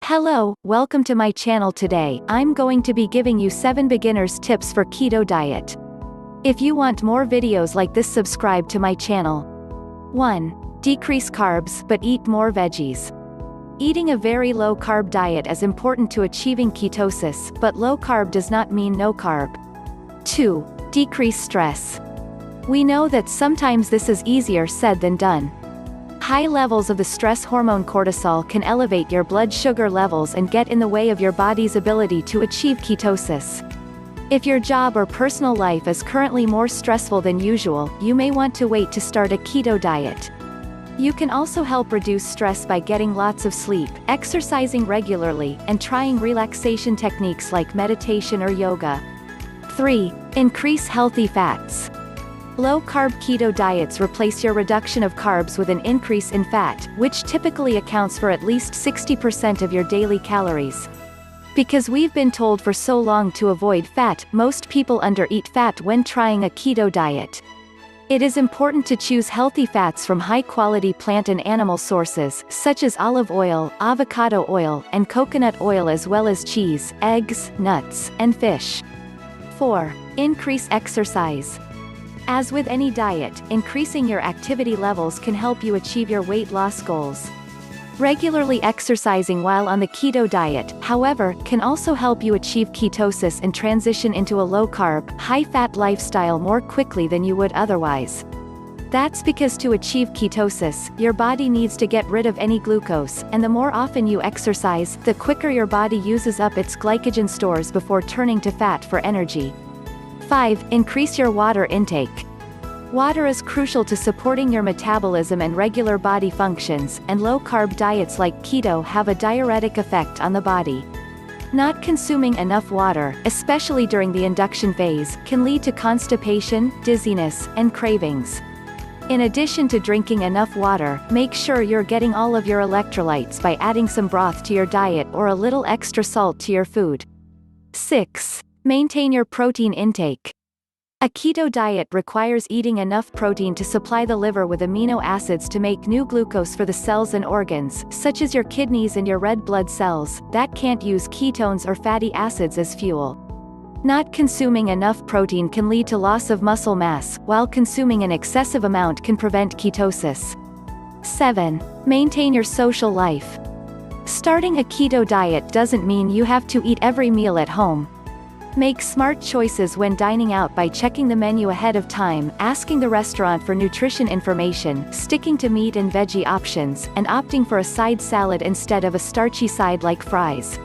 Hello, welcome to my channel. Today, I'm going to be giving you 7 beginners tips for keto diet. If you want more videos like this, subscribe to my channel. 1. Decrease carbs, but eat more veggies. Eating a very low carb diet is important to achieving ketosis, but low carb does not mean no carb. 2. Decrease stress. We know that sometimes this is easier said than done. High levels of the stress hormone cortisol can elevate your blood sugar levels and get in the way of your body's ability to achieve ketosis. If your job or personal life is currently more stressful than usual, you may want to wait to start a keto diet. You can also help reduce stress by getting lots of sleep, exercising regularly, and trying relaxation techniques like meditation or yoga. 3. Increase healthy fats. Low-carb keto diets replace your reduction of carbs with an increase in fat, which typically accounts for at least 60% of your daily calories. Because we've been told for so long to avoid fat, most people undereat fat when trying a keto diet. It is important to choose healthy fats from high-quality plant and animal sources, such as olive oil, avocado oil, and coconut oil, as well as cheese, eggs, nuts, and fish. 4. Increase exercise. As with any diet, increasing your activity levels can help you achieve your weight loss goals. Regularly exercising while on the keto diet, however, can also help you achieve ketosis and transition into a low-carb, high-fat lifestyle more quickly than you would otherwise. That's because to achieve ketosis, your body needs to get rid of any glucose, and the more often you exercise, the quicker your body uses up its glycogen stores before turning to fat for energy. 5. Increase your water intake. Water is crucial to supporting your metabolism and regular body functions, and low-carb diets like keto have a diuretic effect on the body. Not consuming enough water, especially during the induction phase, can lead to constipation, dizziness, and cravings. In addition to drinking enough water, make sure you're getting all of your electrolytes by adding some broth to your diet or a little extra salt to your food. 6. Maintain your protein intake. A keto diet requires eating enough protein to supply the liver with amino acids to make new glucose for the cells and organs, such as your kidneys and your red blood cells, that can't use ketones or fatty acids as fuel. Not consuming enough protein can lead to loss of muscle mass, while consuming an excessive amount can prevent ketosis. 7. Maintain your social life. Starting a keto diet doesn't mean you have to eat every meal at home. Make smart choices when dining out by checking the menu ahead of time, asking the restaurant for nutrition information, sticking to meat and veggie options, and opting for a side salad instead of a starchy side like fries.